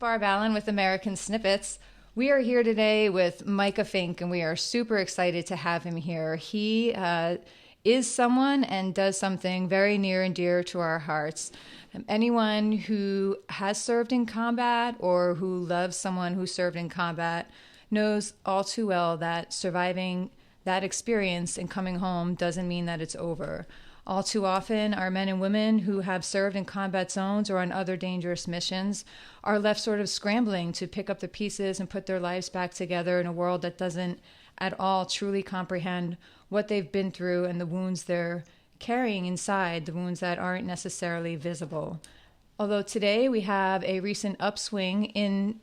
Barb Allen with American Snippets. We are here today with Micah Fink, and we are super excited to have him here. He is someone and does something very near and dear to our hearts. Anyone who has served in combat or who loves someone who served in combat knows all too well that surviving that experience and coming home doesn't mean that it's over. All too often, our men and women who have served in combat zones or on other dangerous missions are left sort of scrambling to pick up the pieces and put their lives back together in a world that doesn't at all truly comprehend what they've been through and the wounds they're carrying inside, the wounds that aren't necessarily visible. Although today we have a recent upswing in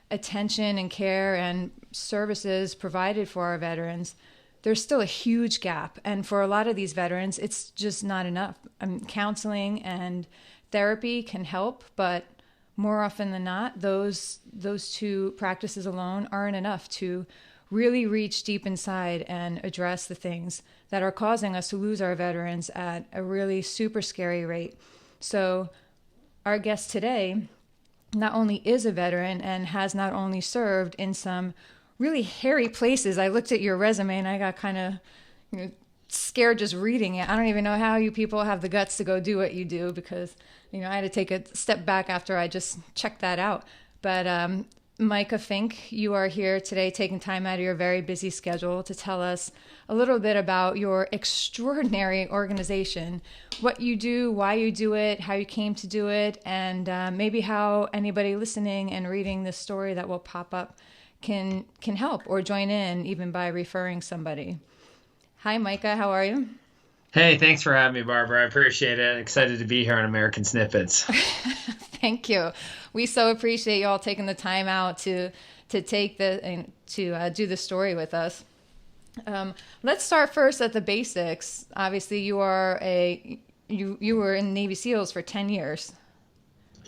attention and care and services provided for our veterans, there's still a huge gap. And for a lot of these veterans, it's just not enough. Counseling and therapy can help, but more often than not, those two practices alone aren't enough to really reach deep inside and address the things that are causing us to lose our veterans at a really super scary rate. So our guest today not only is a veteran and has not only served in some really hairy places. I looked at your resume and I got kind of scared just reading it. I don't even know how you people have the guts to go do what you do because, I had to take a step back after I just checked that out. But Micah Fink, you are here today taking time out of your very busy schedule to tell us a little bit about your extraordinary organization, what you do, why you do it, how you came to do it, and maybe how anybody listening and reading this story that will pop up can help or join in even by referring somebody. Hi, Micah. How are you? Hey, thanks for having me, Barbara. I appreciate it. Excited to be here on American Snippets. Thank you. We so appreciate you all taking the time out to take do the story with us. Let's start first at the basics. Obviously, you were in Navy SEALs for 10 years.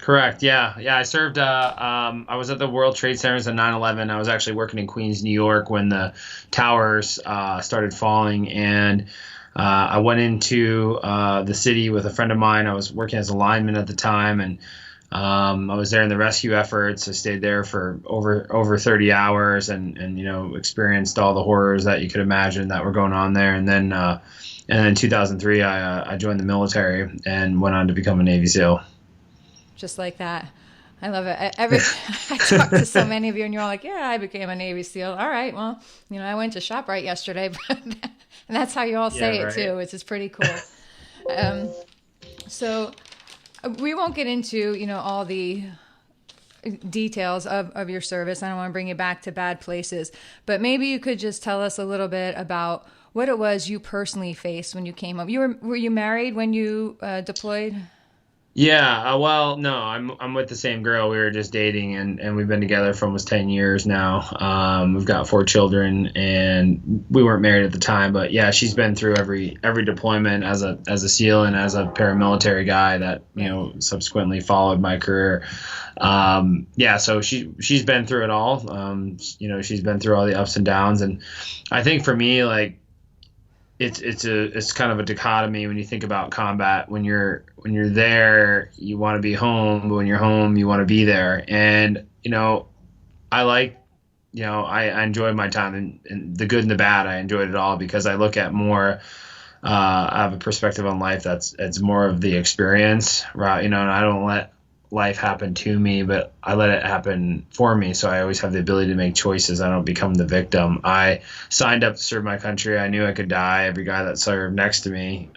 Correct. Yeah. I served. I was at the World Trade Centers on 9/11. I was actually working in Queens, New York, when the towers started falling, and I went into the city with a friend of mine. I was working as a lineman at the time, and I was there in the rescue efforts. I stayed there for over 30 hours, and experienced all the horrors that you could imagine that were going on there. And then in 2003, I joined the military and went on to become a Navy SEAL. Just like that. I love it. I talked to so many of you and you're all like, yeah, I became a Navy SEAL. All right, well, I went to ShopRite yesterday, and that's how you all say it too, which is pretty cool. So we won't get into, all the details of your service. I don't want to bring you back to bad places, but maybe you could just tell us a little bit about what it was you personally faced when you came home. Were you married when you deployed? Yeah, well, no, I'm with the same girl. We were just dating, and we've been together for almost 10 years now. We've got 4 children, and we weren't married at the time, but yeah, she's been through every deployment as a SEAL and as a paramilitary guy that subsequently followed my career. Yeah, so she's been through it all. She's been through all the ups and downs, and I think for me, like, it's kind of a dichotomy when you think about combat. When you're there, you want to be home, but when you're home, you want to be there. And I like, I enjoyed my time, and the good and the bad. I enjoyed it all because I look at more. I have a perspective on life it's more of the experience, right? And I don't let life happen to me, but I let it happen for me. So I always have the ability to make choices. I don't become the victim. I signed up to serve my country. I knew I could die. Every guy that served next to me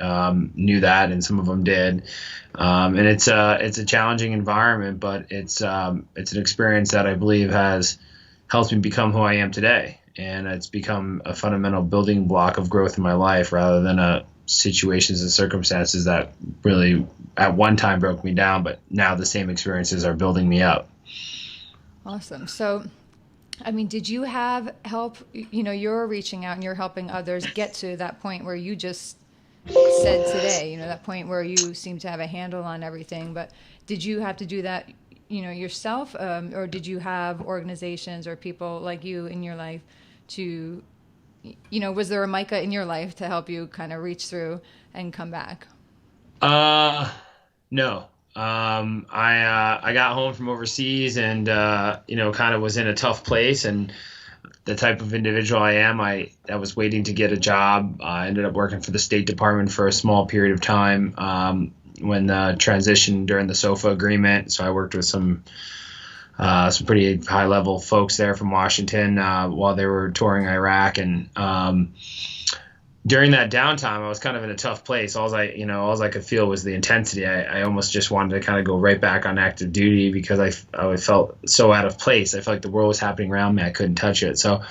knew that, and some of them did. And it's a challenging environment, but it's an experience that I believe has helped me become who I am today. And it's become a fundamental building block of growth in my life rather than situations and circumstances that really at one time broke me down, but now the same experiences are building me up. Awesome. So, did you have help? You're reaching out and you're helping others get to that point where you just said today, that point where you seem to have a handle on everything, but did you have to do that, yourself? Or did you have organizations or people like you in your life to, was there a Micah in your life to help you kind of reach through and come back? No. I got home from overseas and kind of was in a tough place, and the type of individual I am, I was waiting to get a job. I ended up working for the State Department for a small period of time when the transition during the SOFA agreement. So I worked with some pretty high level folks there from Washington while they were touring Iraq, and during that downtime, I was kind of in a tough place. All I could feel was the intensity. I almost just wanted to kind of go right back on active duty because I felt so out of place. I felt like the world was happening around me. I couldn't touch it. So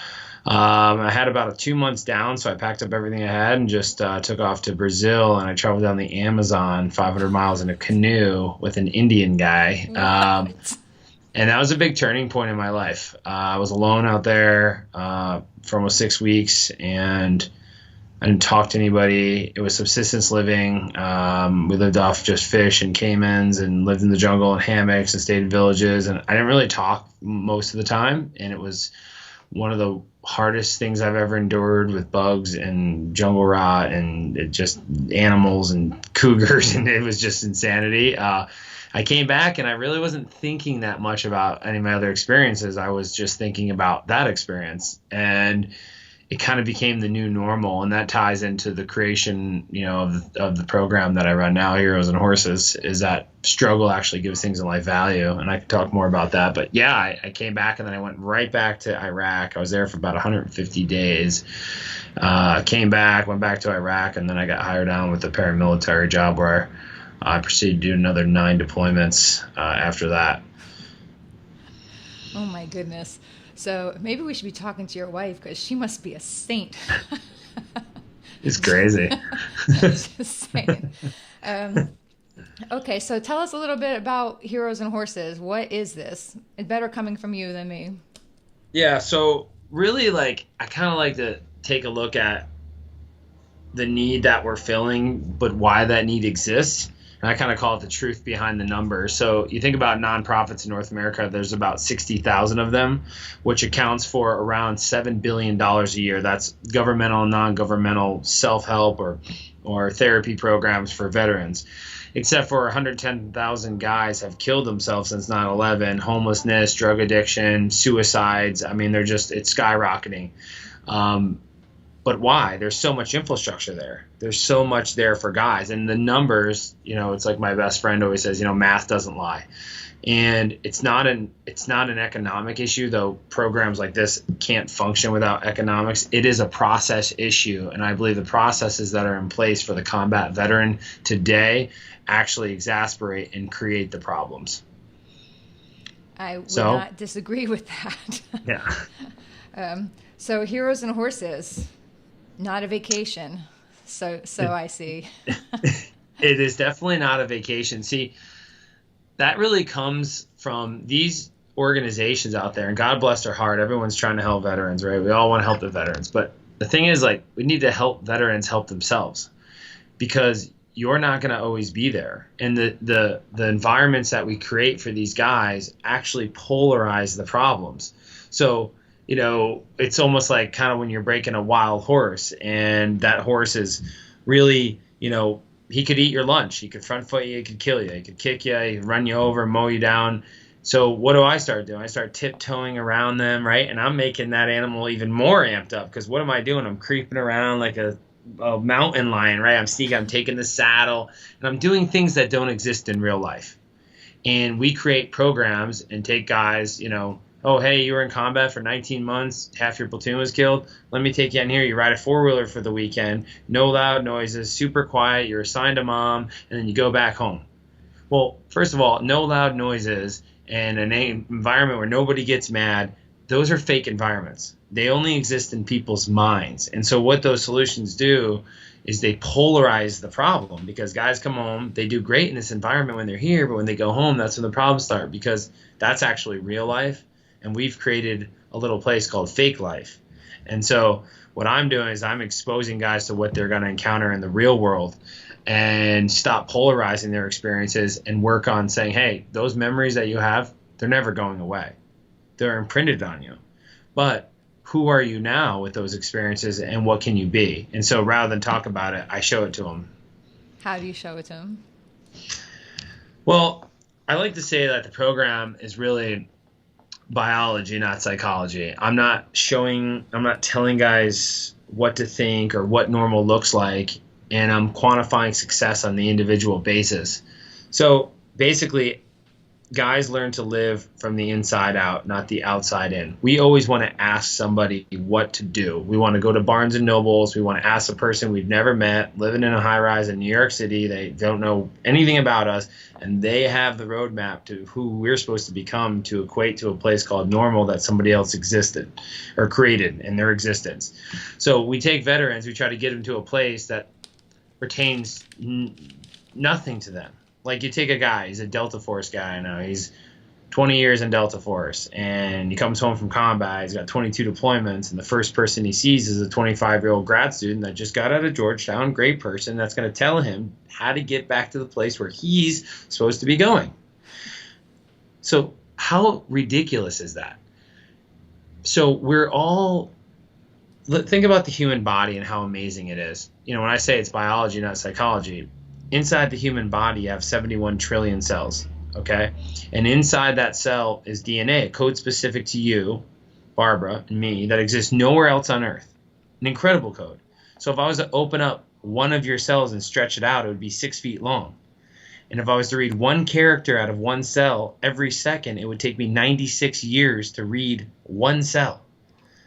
I had about 2 months down. So I packed up everything I had and just took off to Brazil. And I traveled down the Amazon 500 miles in a canoe with an Indian guy. And that was a big turning point in my life. I was alone out there for almost 6 weeks, and I didn't talk to anybody. It was subsistence living. We lived off just fish and caimans and lived in the jungle in hammocks and stayed in villages. And I didn't really talk most of the time. And it was one of the hardest things I've ever endured, with bugs and jungle rot and just animals and cougars. And it was just insanity. I came back and I really wasn't thinking that much about any of my other experiences. I was just thinking about that experience. And it kind of became the new normal, and that ties into the creation, of the program that I run now, Heroes and Horses. Is that struggle actually gives things in life value, and I can talk more about that. But yeah, I came back, and then I went right back to Iraq. I was there for about 150 days. Came back, went back to Iraq, and then I got hired on with a paramilitary job where I proceeded to do another 9 deployments after that. Oh my goodness. So maybe we should be talking to your wife, because she must be a saint. It's crazy. Just saying. Okay, so tell us a little bit about Heroes and Horses. What is this? It's better coming from you than me. Yeah, so really, I kind of like to take a look at the need that we're filling, but why that need exists. And I kind of call it the truth behind the numbers. So you think about nonprofits in North America, there's about 60,000 of them, which accounts for around $7 billion a year. That's governmental and non-governmental self-help or therapy programs for veterans. Except for 110,000 guys have killed themselves since 9/11, homelessness, drug addiction, suicides. I mean, it's skyrocketing. But why? There's so much infrastructure there. There's so much there for guys. And the numbers, it's like my best friend always says, math doesn't lie. And it's not an economic issue, though programs like this can't function without economics. It is a process issue. And I believe the processes that are in place for the combat veteran today actually exasperate and create the problems. I would not disagree with that. Yeah. So Heroes and Horses, not a vacation. So I see. It is definitely not a vacation. See, that really comes from these organizations out there, and God bless their heart. Everyone's trying to help veterans, right? We all want to help the veterans. But the thing is, we need to help veterans help themselves, because you're not going to always be there. And the environments that we create for these guys actually polarize the problems. So, it's almost like kind of when you're breaking a wild horse, and that horse is really, he could eat your lunch. He could front foot you. He could kill you. He could kick you. He could run you over, mow you down. So what do I start doing? I start tiptoeing around them, right? And I'm making that animal even more amped up, because what am I doing? I'm creeping around like a mountain lion, right? I'm sneaking. I'm taking the saddle, and I'm doing things that don't exist in real life. And we create programs and take guys, oh, hey, you were in combat for 19 months, half your platoon was killed. Let me take you in here. You ride a four-wheeler for the weekend, no loud noises, super quiet. You're assigned a mom, and then you go back home. Well, first of all, no loud noises and an environment where nobody gets mad, those are fake environments. They only exist in people's minds. And so what those solutions do is they polarize the problem, because guys come home, they do great in this environment when they're here, but when they go home, that's when the problems start, because that's actually real life. And we've created a little place called fake life. And so what I'm doing is I'm exposing guys to what they're going to encounter in the real world, and stop polarizing their experiences and work on saying, hey, those memories that you have, they're never going away. They're imprinted on you. But who are you now with those experiences, and what can you be? And so rather than talk about it, I show it to them. How do you show it to them? Well, I like to say that the program is really biology, not psychology. I'm not telling guys what to think or what normal looks like, and I'm quantifying success on the individual basis. So basically, guys learn to live from the inside out, not the outside in. We always want to ask somebody what to do. We want to go to Barnes and Nobles. We want to ask a person we've never met, living in a high rise in New York City. They don't know anything about us, and they have the roadmap to who we're supposed to become to equate to a place called normal that somebody else existed or created in their existence. So we take veterans, we try to get them to a place that pertains nothing to them. Like you take a guy, he's a Delta Force guy now. He's 20 years in Delta Force, and he comes home from combat. He's got 22 deployments, and the first person he sees is a 25-year-old grad student that just got out of Georgetown, great person that's going to tell him how to get back to the place where he's supposed to be going. So how ridiculous is that? So we're all think about the human body and how amazing it is. You know, when I say it's biology, not psychology, inside the human body, you have 71 trillion cells, okay? And inside that cell is DNA, a code specific to you, Barbara, and me, that exists nowhere else on Earth. An incredible code. So if I was to open up one of your cells and stretch it out, it would be 6 feet long. And if I was to read one character out of one cell every second, it would take me 96 years to read one cell.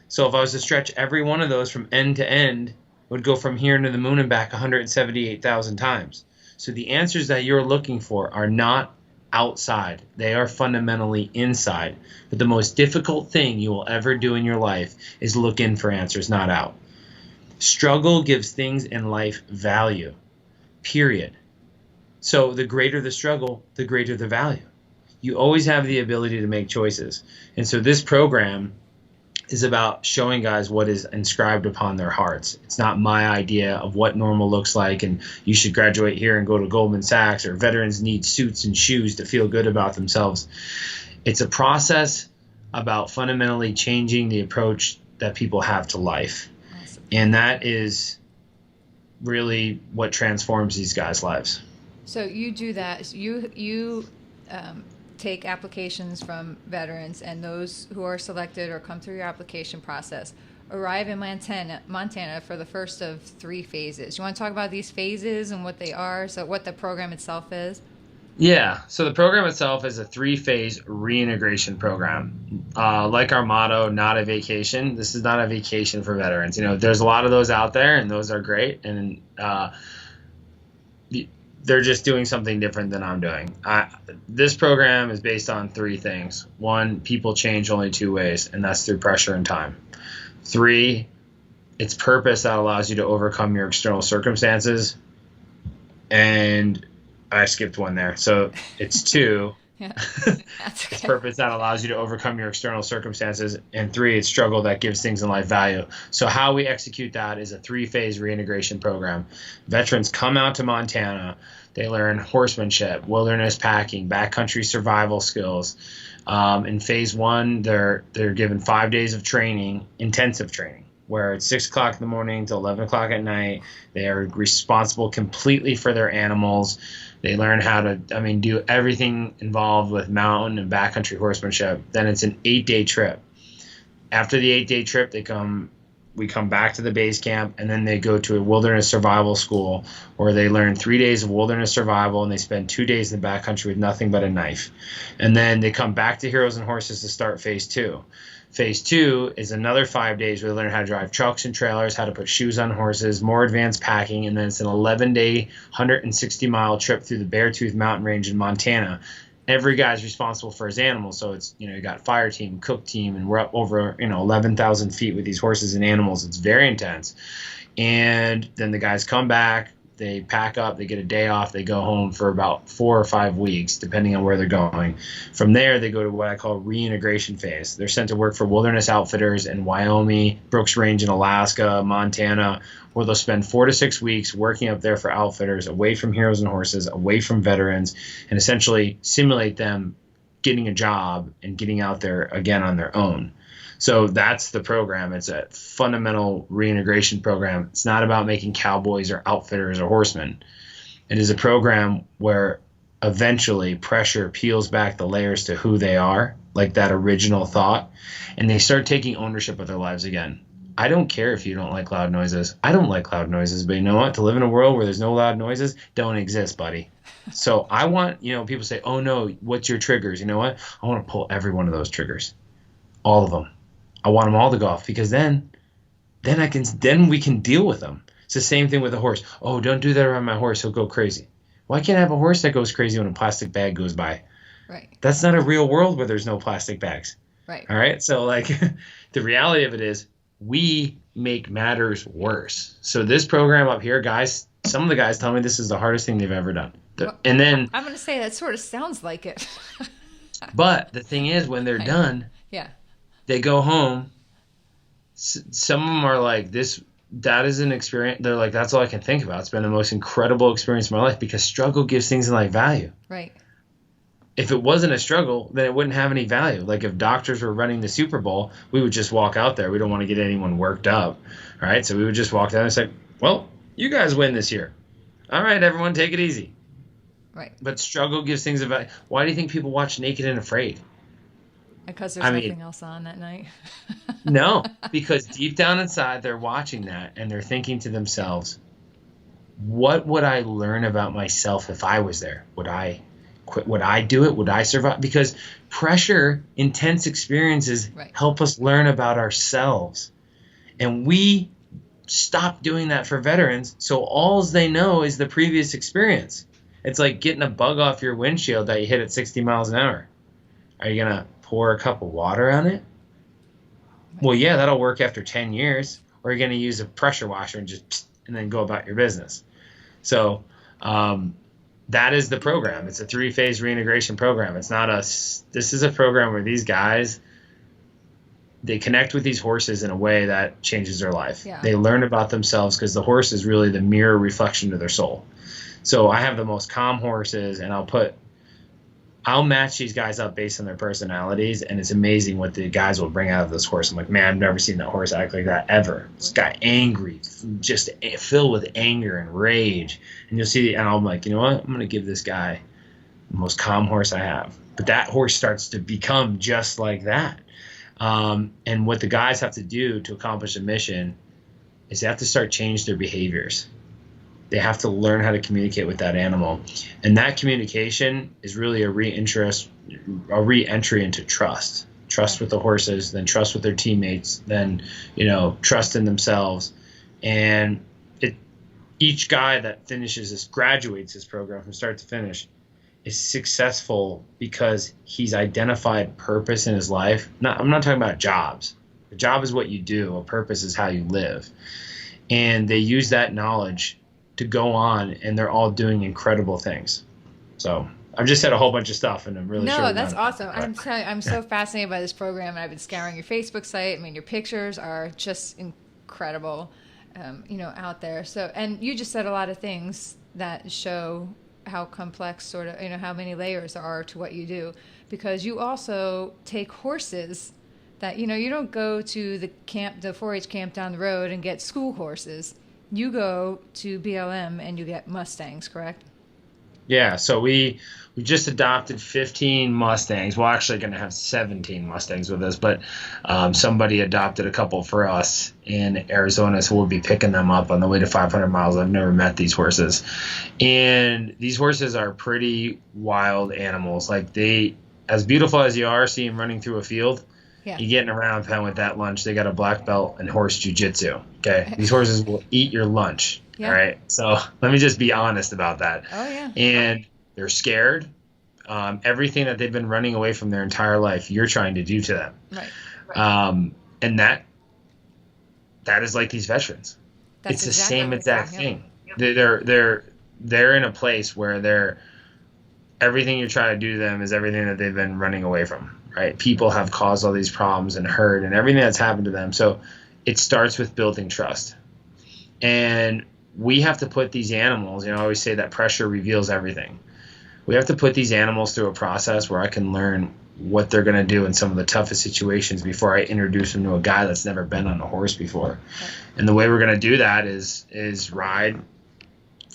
So if I was to stretch every one of those from end to end, it would go from here to the moon and back 178,000 times. So the answers that you're looking for are not outside. They are fundamentally inside. But the most difficult thing you will ever do in your life is look in for answers, not out. Struggle gives things in life value, period. So the greater the struggle, the greater the value. You always have the ability to make choices. And so this program is about showing guys what is inscribed upon their hearts. It's not my idea of what normal looks like and you should graduate here and go to Goldman Sachs, or veterans need suits and shoes to feel good about themselves. It's a process about fundamentally changing the approach that people have to life. Awesome. And that is really what transforms these guys' lives. So you do that. You take applications from veterans, and those who are selected or come through your application process arrive in Montana for the first of 3 phases. You want to talk about these phases and what they are, so what the program itself is? Yeah, so the program itself is a 3-phase reintegration program. Like our motto, not a vacation. This is not a vacation for veterans. You know, there's a lot of those out there, and those are great, and they're just doing something different than I'm doing. This program is based on 3 things. 1, people change only 2 ways, and that's through pressure and time. 3, it's purpose that allows you to overcome your external circumstances. And I skipped 1 there. So it's 2. Yeah, that's okay. It's purpose that allows you to overcome your external circumstances. And 3, it's struggle that gives things in life value. So how we execute that is a 3-phase reintegration program. Veterans come out to Montana. They learn horsemanship, wilderness packing, backcountry survival skills. In phase 1, they're given 5 days of training, intensive training, where it's 6 o'clock in the morning to 11 o'clock at night. They are responsible completely for their animals. They learn how to, do everything involved with mountain and backcountry horsemanship. Then it's an 8-day trip. After the 8-day trip, we come back to the base camp, and then they go to a wilderness survival school where they learn 3 days of wilderness survival, and they spend 2 days in the backcountry with nothing but a knife. And then they come back to Heroes and Horses to start phase 2. Phase 2 is another 5 days where they learn how to drive trucks and trailers, how to put shoes on horses, more advanced packing, and then it's an 11-day, 160-mile trip through the Beartooth Mountain Range in Montana. Every guy's responsible for his animals, so it's, you got fire team, cook team, and we're up over 11,000 feet with these horses and animals. It's very intense. And then the guys come back, they pack up, they get a day off, they go home for about 4 or 5 weeks, depending on where they're going. From there, they go to what I call reintegration phase. They're sent to work for wilderness outfitters in Wyoming, Brooks Range in Alaska, Montana, where they'll spend 4 to 6 weeks working up there for outfitters, away from Heroes and Horses, away from veterans, and essentially simulate them getting a job and getting out there again on their own. So that's the program. It's a fundamental reintegration program. It's not about making cowboys or outfitters or horsemen. It is a program where eventually pressure peels back the layers to who they are, like that original thought, and they start taking ownership of their lives again. I don't care if you don't like loud noises. I don't like loud noises, but you know what? To live in a world where there's no loud noises don't exist, buddy. So I want, people say, oh no, what's your triggers? You know what? I want to pull every one of those triggers, all of them. I want them all to go off, because then we can deal with them. It's the same thing with a horse. Oh, don't do that around my horse. He'll go crazy. Why can't I have a horse that goes crazy when a plastic bag goes by? Right. That's not a real world where there's no plastic bags. Right. All right. So like the reality of it is we make matters worse. So this program up here, guys, some of the guys tell me this is the hardest thing they've ever done. And then I'm going to say that sort of sounds like it. But the thing is, when they're done, yeah, they go home. Some of them are like, that is an experience. They're like, that's all I can think about. It's been the most incredible experience of my life, because struggle gives things in like value. Right. If it wasn't a struggle, then it wouldn't have any value. Like if doctors were running the Super Bowl, we would just walk out there. We don't want to get anyone worked up. All right. So we would just walk down and say, well, you guys win this year. All right, everyone, take it easy. Right. But struggle gives things a value. Why do you think people watch Naked and Afraid? Because there's nothing else on that night. No, because deep down inside, they're watching that and they're thinking to themselves, what would I learn about myself if I was there? Would I quit? Would I do it? Would I survive? Because pressure, intense experiences help us learn about ourselves. And we stop doing that for veterans. So all they know is the previous experience. It's like getting a bug off your windshield that you hit at 60 miles an hour. Are you going to pour a cup of water on it? Well, yeah, that'll work after 10 years. Or you're going to use a pressure washer and then go about your business. So that is the program. It's a 3-phase reintegration program. It's not this is a program where these guys, they connect with these horses in a way that changes their life. Yeah. They learn about themselves, because the horse is really the mirror reflection of their soul. So I have the most calm horses, and I'll match these guys up based on their personalities, and it's amazing what the guys will bring out of this horse. I'm like, man, I've never seen that horse act like that ever. This guy angry, just filled with anger and rage. And you'll see, and I'm like, you know what? I'm going to give this guy the most calm horse I have. But that horse starts to become just like that. And what the guys have to do to accomplish a mission is they have to start changing their behaviors. They have to learn how to communicate with that animal. And that communication is really a re-entry into trust. Trust with the horses, then trust with their teammates, then, trust in themselves. And each guy that graduates this program from start to finish, is successful because he's identified purpose in his life. I'm not talking about jobs. A job is what you do. A purpose is how you live. And they use that knowledge to go on, and they're all doing incredible things. So I've just said a whole bunch of stuff, and I'm really sure. No, that's awesome. I'm so fascinated by this program, and I've been scouring your Facebook site. I mean, your pictures are just incredible, out there. So, and you just said a lot of things that show how complex, sort of, how many layers there are to what you do, because you also take horses that, you don't go to the 4-H camp down the road and get school horses. You go to BLM and you get Mustangs, correct? Yeah, so we just adopted 15 Mustangs. We're actually going to have 17 Mustangs with us, but somebody adopted a couple for us in Arizona, so we'll be picking them up on the way to 500 miles. I've never met these horses. And these horses are pretty wild animals. Like, as beautiful as you are, see them running through a field, yeah. You get in a round pen with that lunch. They got a black belt in horse jiu-jitsu. Okay, these horses will eat your lunch. Yeah. All right, so let me just be honest about that. Oh yeah. And they're scared. Everything that they've been running away from their entire life, you're trying to do to them. Right. And that is like these veterans. That's it's the same exact thing. Yeah. They're in a place where everything you're trying to do to them is everything that they've been running away from. Right? People have caused all these problems and hurt and everything that's happened to them. So it starts with building trust. And we have to put these animals, I always say that pressure reveals everything. We have to put these animals through a process where I can learn what they're going to do in some of the toughest situations before I introduce them to a guy that's never been on a horse before. Okay. And the way we're going to do that is ride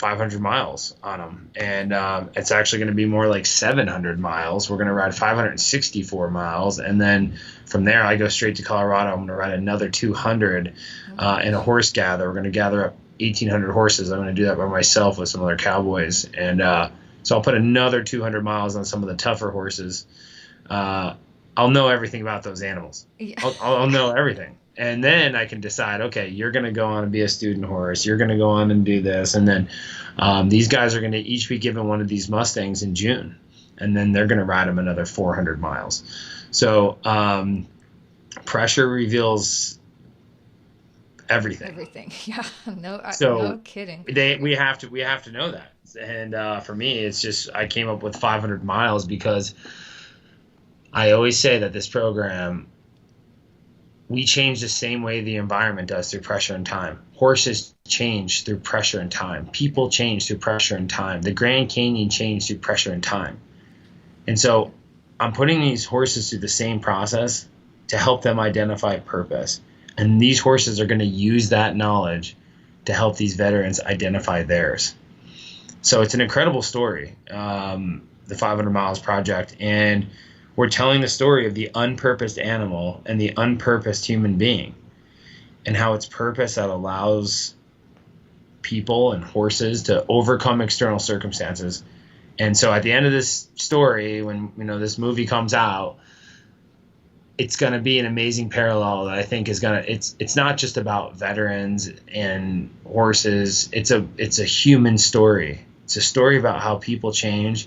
500 miles on them, and it's actually going to be more like 700 miles. We're going to ride 564 miles, and then from there I go straight to Colorado. I'm going to ride another 200 in a horse gather. We're going to gather up 1,800 horses. I'm going to do that by myself with some other cowboys, and so I'll put another 200 miles on some of the tougher horses. I'll know everything about those animals. Yeah. I'll know everything. And then I can decide, okay, you're going to go on and be a student horse. You're going to go on and do this. And then these guys are going to each be given one of these Mustangs in June. And then they're going to ride them another 400 miles. So pressure reveals everything. Everything. Yeah. No kidding. We have to know that. And for me, it's just I came up with 500 miles because I always say that this program, we change the same way the environment does through pressure and time. Horses change through pressure and time. People change through pressure and time. The Grand Canyon changed through pressure and time. And so I'm putting these horses through the same process to help them identify purpose. And these horses are going to use that knowledge to help these veterans identify theirs. So it's an incredible story, the 500 Miles Project. And we're telling the story of the unpurposed animal and the unpurposed human being and how it's purpose that allows people and horses to overcome external circumstances. And so at the end of this story, when this movie comes out, it's going to be an amazing parallel that I think is going to it's not just about veterans and horses. It's a human story. It's a story about how people change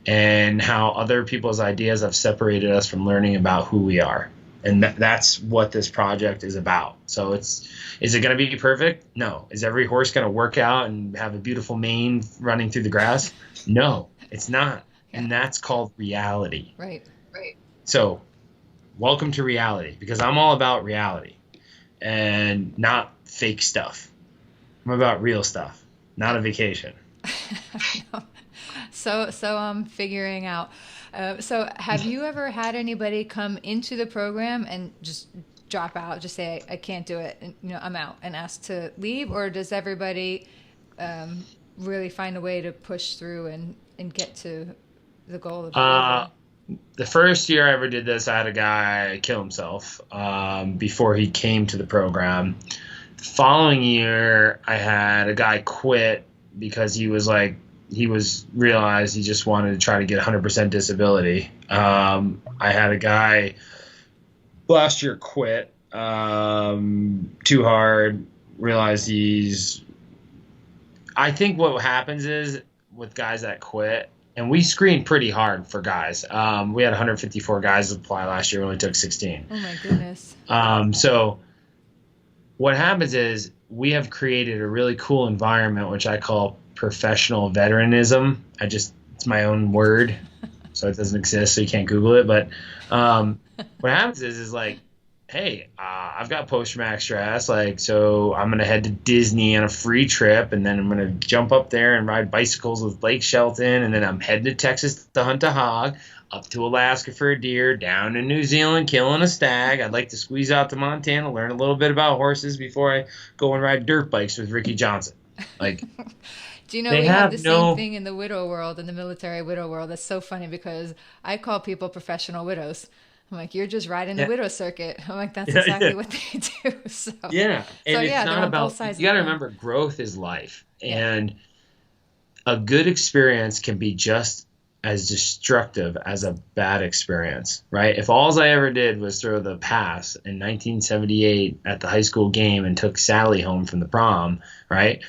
and how other people's ideas have separated us from learning about who we are. And that's what this project is about. So is it going to be perfect? No. Is every horse going to work out and have a beautiful mane running through the grass? No, it's not. Yeah. And that's called reality. Right. So welcome to reality, because I'm all about reality and not fake stuff. I'm about real stuff, not a vacation. So I'm figuring out. So have you ever had anybody come into the program and just drop out, just say, I can't do it, and I'm out, and ask to leave? Or does everybody really find a way to push through and get to the goal of the first year I ever did this, I had a guy kill himself before he came to the program. The following year, I had a guy quit because he realized he just wanted to try to get 100% disability. I had a guy last year quit too hard, realized I think what happens is with guys that quit, and we screened pretty hard for guys. We had 154 guys apply last year. We only took 16. Oh, my goodness. So what happens is we have created a really cool environment, which I call professional veteranism. It's my own word, so it doesn't exist, so you can't Google it. But what happens is like, hey, I've got post-traumatic stress, so I'm going to head to Disney on a free trip, and then I'm going to jump up there and ride bicycles with Blake Shelton, and then I'm heading to Texas to hunt a hog, up to Alaska for a deer, down to New Zealand killing a stag. I'd like to squeeze out to Montana, learn a little bit about horses before I go and ride dirt bikes with Ricky Johnson. Do you know we have the same thing in the widow world, in the military widow world? That's so funny because I call people professional widows. I'm like, you're just riding the widow circuit. I'm like, that's exactly what they do. So it's not about, you got to remember, growth is life. And a good experience can be just as destructive as a bad experience, right? If all I ever did was throw the pass in 1978 at the high school game and took Sally home from the prom, right?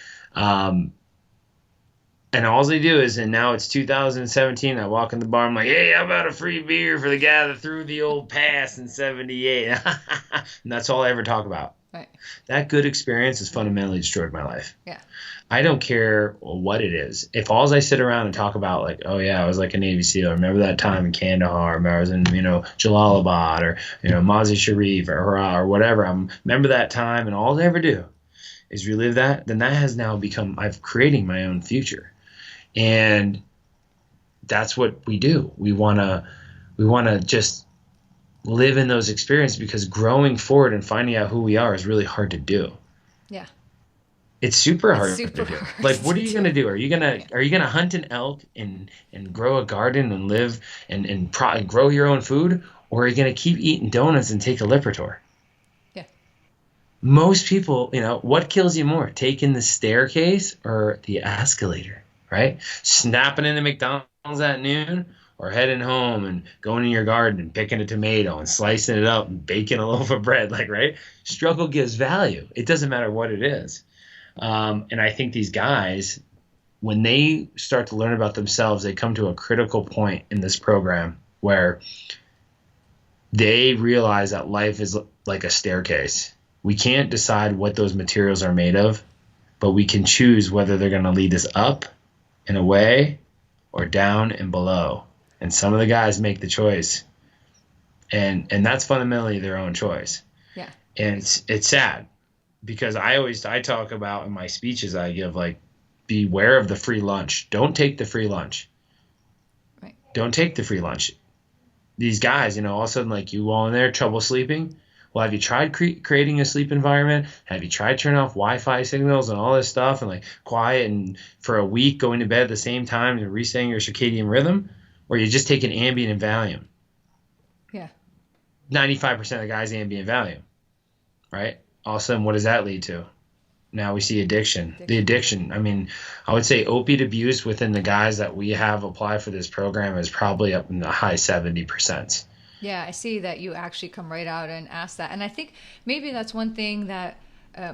And all they do is, and now it's 2017, I walk in the bar, I'm like, hey, how about a free beer for the guy that threw the old pass in 78? And that's all I ever talk about. Right. That good experience has fundamentally destroyed my life. Yeah. I don't care what it is. If all I sit around and talk about, like, oh, yeah, I was like a Navy SEAL, remember that time in Kandahar, remember I was in, Jalalabad, or, Mazi Sharif, or whatever. Remember that time, and all I ever do is relive that, then that has now become, I'm creating my own future. And that's what we do. We want to just live in those experiences, because growing forward and finding out who we are is really hard to do. Yeah. It's super It's hard super to do. hard Like, what to are you gonna do. do? Yeah. Are you gonna hunt an elk and grow a garden and live and grow your own food, or are you gonna keep eating donuts and take a Lipitor? Yeah. Most people, what kills you more, taking the staircase or the escalator, right? Snapping into McDonald's at noon or heading home and going in your garden and picking a tomato and slicing it up and baking a loaf of bread, like, right? Struggle gives value. It doesn't matter what it is. And I think these guys, when they start to learn about themselves, they come to a critical point in this program where they realize that life is like a staircase. We can't decide what those materials are made of, but we can choose whether they're going to lead us up and away or down and below. And some of the guys make the choice, and that's fundamentally their own choice. Yeah. And it's sad because I talk about in my speeches I give, like, beware of the free lunch. Don't take the free lunch. Right. Don't take the free lunch. These guys, all of a sudden, like, you all in there, trouble sleeping. Well, have you tried creating a sleep environment? Have you tried turning off Wi-Fi signals and all this stuff and, like, quiet and for a week going to bed at the same time and resetting your circadian rhythm? Or you just take an Ambien and Valium? Yeah. 95% of the guys Ambien Valium, right? All of a sudden, what does that lead to? Now we see addiction. The addiction, I mean, I would say opiate abuse within the guys that we have apply for this program is probably up in the high 70%. Yeah, I see that you actually come right out and ask that. And I think maybe that's one thing that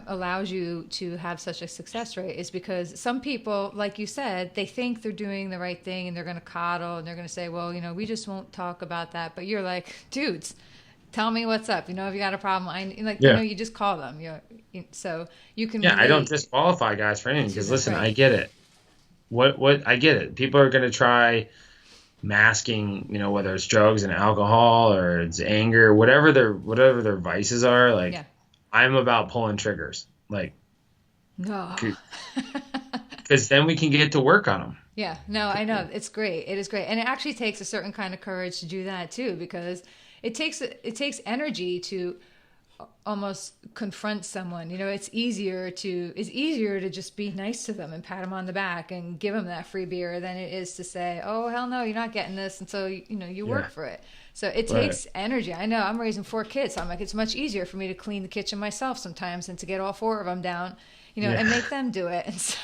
allows you to have such a success rate is because some people, like you said, they think they're doing the right thing and they're going to coddle and they're going to say, well, we just won't talk about that. But you're like, dudes, tell me what's up. If you got a problem, Yeah. you just call them. So you can Yeah, I don't relate disqualify guys for anything to because, that, listen, right? I get it. What I get it. People are going to try masking, whether it's drugs and alcohol or it's anger, whatever their vices are. Like, Yeah. I'm about pulling triggers, like, No. because then we can get to work on them. Yeah, no, I know. It's great. It is great. And it actually takes a certain kind of courage to do that too, because it takes energy to almost confront someone. It's easier to just be nice to them and pat them on the back and give them that free beer than it is to say, "Oh, hell no, you're not getting this." And so, you Yeah, work for it. So it right. takes energy. I know I'm raising 4 kids. So I'm like, it's much easier for me to clean the kitchen myself sometimes than to get all 4 of them down, and Yeah, make them do it. And so,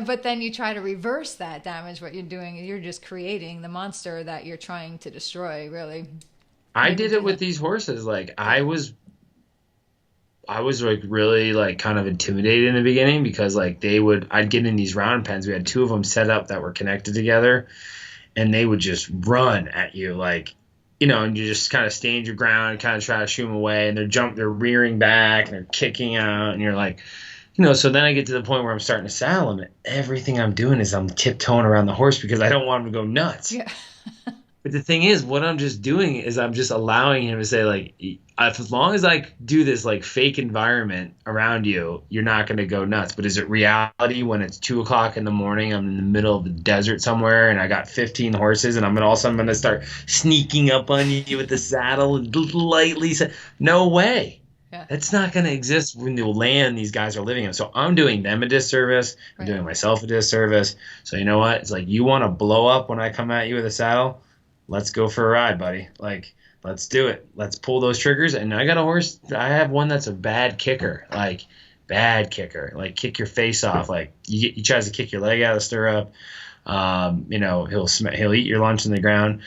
but then you try to reverse that damage. What you're doing, you're just creating the monster that you're trying to destroy, really, I when you did it do with that. these horses. Like, Yeah. I was like really like kind of intimidated in the beginning because, like, I'd get in these round pens. We had 2 of them set up that were connected together, and they would just run at you, like, and you just kind of stand your ground and kind of try to shoo them away, and they're rearing back and they're kicking out, and you're like, so then I get to the point where I'm starting to saddle them, and everything I'm doing is I'm tiptoeing around the horse because I don't want him to go nuts. Yeah. But the thing is, what I'm just doing is I'm just allowing him to say, like, as long as I do this, like, fake environment around you, you're not going to go nuts. But is it reality when it's 2 o'clock in the morning? I'm in the middle of the desert somewhere and I got 15 horses and all of a sudden I'm going to start sneaking up on you with the saddle and lightly say, no way. Yeah. That's not going to exist when the land these guys are living in. So I'm doing them a disservice. I'm Right. doing myself a disservice. So you know what? It's like, you want to blow up when I come at you with a saddle? Let's go for a ride, buddy. Like, let's do it. Let's pull those triggers. And I got a horse. I have one that's a bad kicker, like, bad kicker, like, kick your face off. Like, he tries to kick your leg out of the stirrup. He'll eat your lunch in the ground.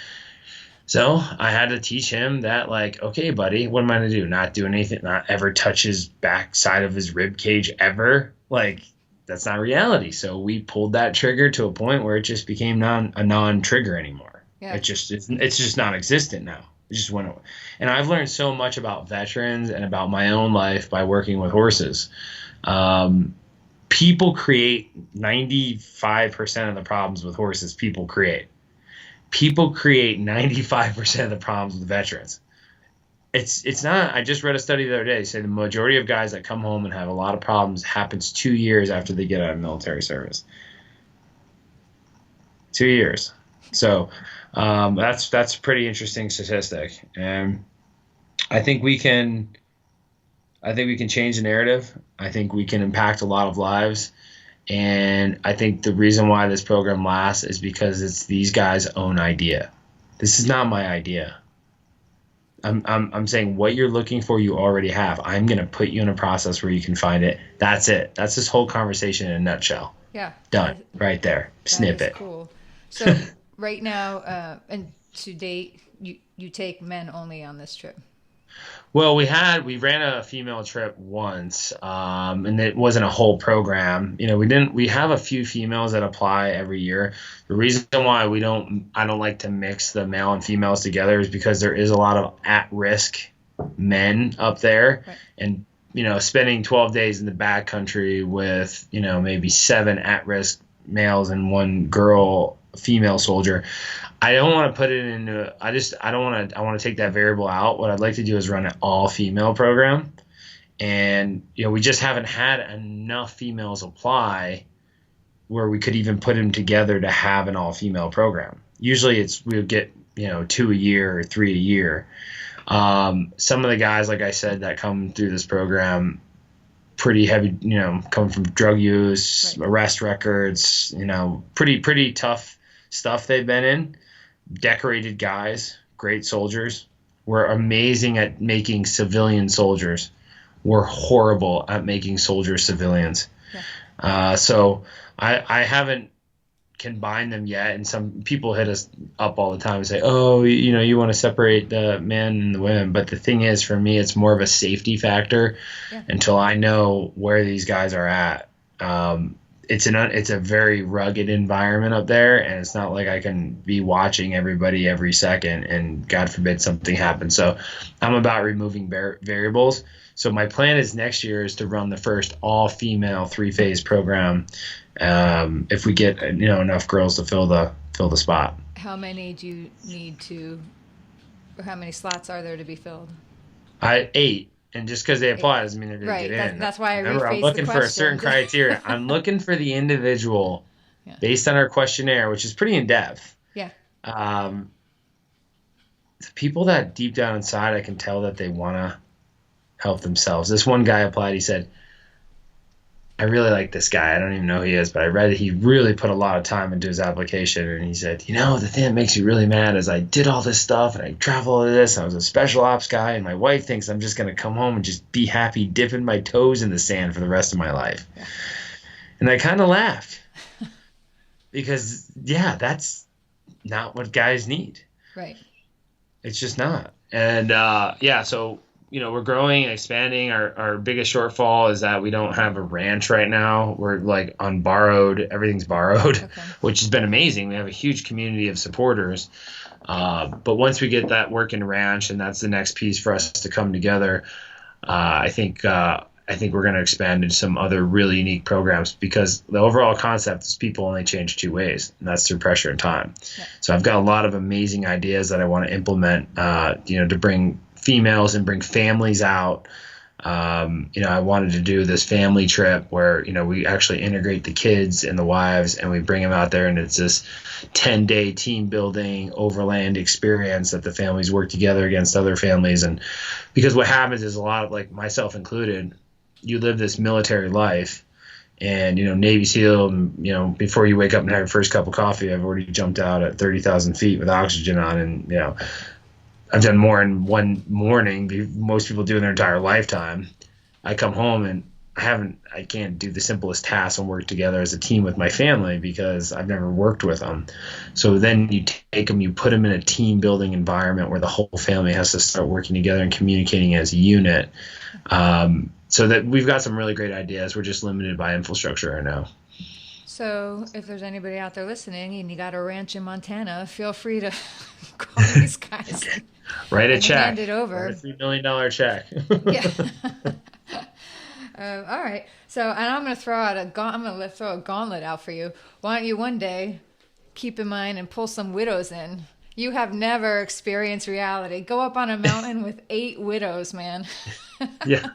So I had to teach him that, like, okay, buddy, what am I going to do? Not do anything, not ever touch his back side of his rib cage ever. Like, that's not reality. So we pulled that trigger to a point where it just became a non-trigger anymore. Yeah. It's just non-existent now. It just went away. And I've learned so much about veterans and about my own life by working with horses. People create 95% of the problems with horses. People create 95% of the problems with veterans. It's not. I just read a study the other day. Say the majority of guys that come home and have a lot of problems happens 2 years after they get out of military service. 2 years. So that's a pretty interesting statistic, and I think we can I think we can change the narrative. I think we can impact a lot of lives. And I think the reason why this program lasts is because it's these guys' own idea. This is not my idea. I'm saying what you're looking for, you already have. I'm going to put you in a process where you can find it. That's it. That's this whole conversation in a nutshell. Yeah. Done. Right there. That is Snippet. cool. So right now, and to date, you take men only on this trip. Well, we ran a female trip once, and it wasn't a whole program. We have a few females that apply every year. The reason why I don't like to mix the male and females together is because there is a lot of at-risk men up there, Right. and spending 12 days in the backcountry with maybe 7 at-risk males and 1 girl female soldier. I don't want to put it into. I don't want to. I want to take that variable out. What I'd like to do is run an all female program, and we just haven't had enough females apply where we could even put them together to have an all female program. Usually, we'll get 2 a year or 3 a year. Some of the guys, like I said, that come through this program, pretty heavy. Coming from drug use, Right. arrest records. Pretty tough stuff they've been in. Decorated guys, great soldiers. We're amazing at making civilian soldiers. We're horrible at making soldiers civilians. Yeah. So I haven't combined them yet. And some people hit us up all the time and say, oh, you want to separate the men and the women. But the thing is, for me, it's more of a safety factor until I know where these guys are at. It's a very rugged environment up there, and it's not like I can be watching everybody every second and God forbid something happens. So I'm about removing variables. So my plan is next year is to run the first all-female 3-phase program. If we get enough girls to fill the spot. How many do you need to, or how many slots are there to be filled? 8. And just because they apply doesn't mean they're going to get in. That's why I Remember, I'm rephrased looking the for a question. certain criteria. I'm looking for the individual Yeah. based on our questionnaire, which is pretty in-depth. Yeah. The people that deep down inside, I can tell that they want to help themselves. This one guy applied. He said, I really like this guy. I don't even know who he is, but I read that he really put a lot of time into his application. And he said, the thing that makes me really mad is I did all this stuff and I traveled all this. I was a special ops guy, and my wife thinks I'm just going to come home and just be happy dipping my toes in the sand for the rest of my life. Yeah. And I kind of laughed because, that's not what guys need. Right. It's just not. And, so we're growing and expanding. Our biggest shortfall is that we don't have a ranch right now. We're like on borrowed. Everything's borrowed, which has been amazing. We have a huge community of supporters. But once we get that working ranch, and that's the next piece for us to come together, I think we're going to expand into some other really unique programs, because the overall concept is people only change 2 ways, and that's through pressure and time. Yeah. So I've got a lot of amazing ideas that I want to implement, to bring females and bring families out. I wanted to do this family trip where, we actually integrate the kids and the wives, and we bring them out there, and it's this 10-day team building overland experience that the families work together against other families. And because what happens is, a lot of, like myself included, you live this military life, and, Navy SEAL, before you wake up and have your first cup of coffee, I've already jumped out at 30,000 feet with oxygen on, and, I've done more in one morning than most people do in their entire lifetime. I come home and I can't do the simplest tasks and work together as a team with my family because I've never worked with them. So then you take them, you put them in a team building environment where the whole family has to start working together and communicating as a unit. So that we've got some really great ideas. We're just limited by infrastructure right now. So if there's anybody out there listening and you got a ranch in Montana, feel free to call these guys. Write a check. Hand it over. Write a $3 million check. Yeah. All right. So, and I'm going to throw a gauntlet out for you. Why don't you one day keep in mind and pull some widows in? You have never experienced reality. Go up on a mountain with 8 widows, man. Yeah.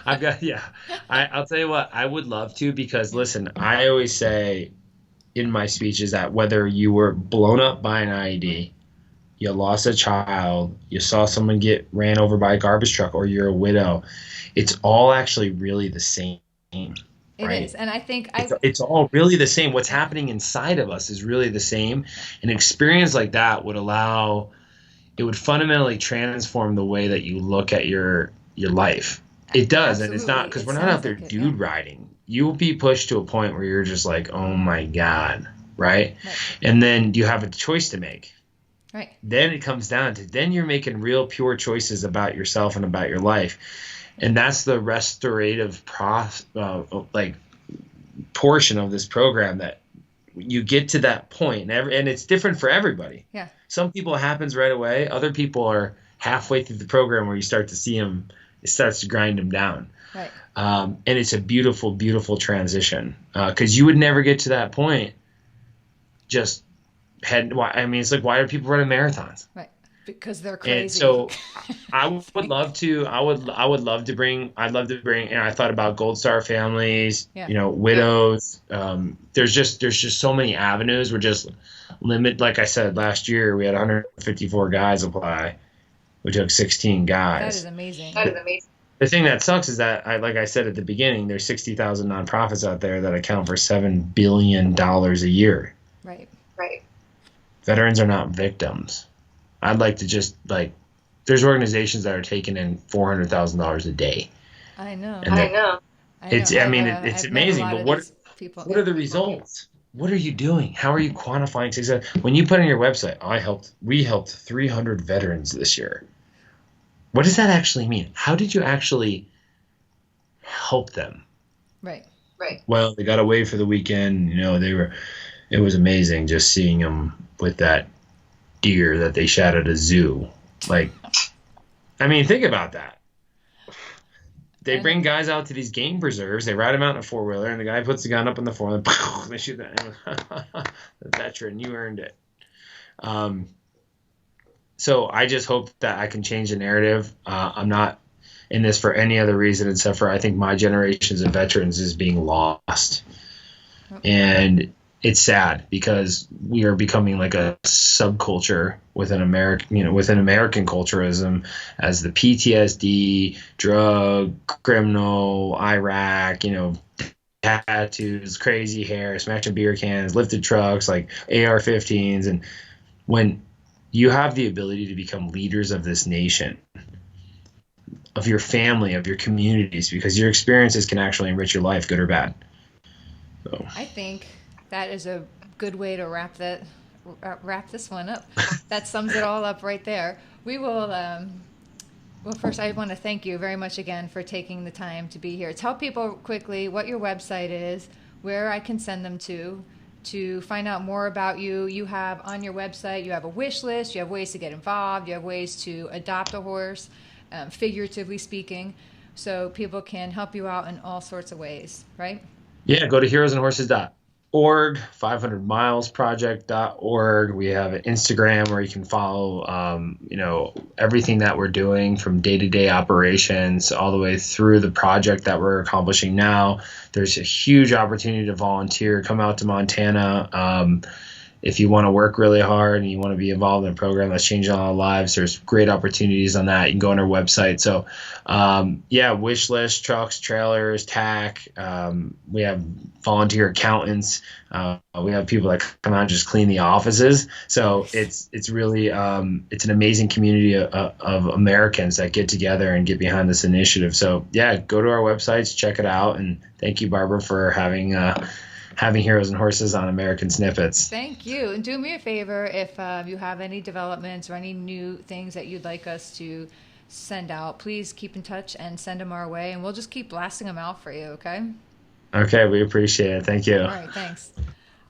I'll tell you what, I would love to, because listen, I always say in my speeches that whether you were blown up by an IED, you lost a child, you saw someone get ran over by a garbage truck, or you're a widow, it's all actually really the same, It is. right? And I think It's all really the same. What's happening inside of us is really the same. An experience like that would allow, it would fundamentally transform the way that you look at your life. It does, and it's not absolutely, because it we're not out sounds there like it. Yeah. dude riding. You'll be pushed to a point where you're just like, oh my god, right? Right. And then you have a choice to make. Right. Then it comes down to then you're making real pure choices about yourself and about your life, and that's the restorative like portion of this program, that you get to that point, and it's different for everybody. Yeah. Some people it happens right away. Other people are halfway through the program where you start to see them. It starts to grind them down. Right. And it's a beautiful, beautiful transition, because you would never get to that point just head. I mean, it's like, why are people running marathons? Right. Because they're And crazy. so I would love to. I would love to bring. I'd love to bring. And I thought about Gold Star families. Yeah. Widows. There's just so many avenues. We're just limit. Like I said, last year we had 154 guys apply. We took 16 That is guys. amazing. The thing that sucks is that like I said at the beginning, there's 60,000 nonprofits out there that account for $7 billion a year. Right. Veterans are not victims. I'd like to just like, there's organizations that are taking in $400,000 a day. I know. And I know. It's, I mean, it's I've met a amazing, lot but of what these people. what are the results? What are you doing? How are you quantifying success? When you put on your website, we helped 300 veterans this year. What does that actually mean? How did you actually help them? Right. Well, they got away for the weekend. It was amazing just seeing them with that deer that they shot at a zoo. Like, I mean, think about that. They And bring guys out to these game preserves. They ride them out in a four-wheeler, and the guy puts the gun up in the four-wheeler. They shoot that. The veteran, you earned it. Um, so I just hope that I can change the narrative. I'm not in this for any other reason except for I think my generations of veterans is being lost. And it's sad because we are becoming like a subculture within American culturism, as the PTSD, drug, criminal, Iraq, tattoos, crazy hair, smashing beer cans, lifted trucks, like AR-15s. And when you have the ability to become leaders of this nation, of your family, of your communities, because your experiences can actually enrich your life, good or bad. So. I think that is a good way to wrap this one up. That sums it all up right there. We will. Well, first, I want to thank you very much again for taking the time to be here. Tell people quickly what your website is, where I can send them to find out more about you. You have on your website, you have a wish list, you have ways to get involved, you have ways to adopt a horse, figuratively speaking, so people can help you out in all sorts of ways, right? Yeah, go to heroesandhorses.org, 500milesproject.org. We have an Instagram where you can follow, everything that we're doing from day-to-day operations all the way through the project that we're accomplishing now. There's a huge opportunity to volunteer. Come out to Montana. If you want to work really hard and you want to be involved in a program that's changing our lives, there's great opportunities on that. You can go on our website. So, wish list, trucks, trailers, tack. We have volunteer accountants. We have people that come out and just clean the offices. So it's really it's an amazing community of Americans that get together and get behind this initiative. So, yeah, go to our websites, check it out. And thank you, Barbara, for having Heroes and Horses on American Snippets. Thank you. And do me a favor, if you have any developments or any new things that you'd like us to send out, please keep in touch and send them our way, and we'll just keep blasting them out for you, okay? Okay, we appreciate it. Thank you. All right, thanks.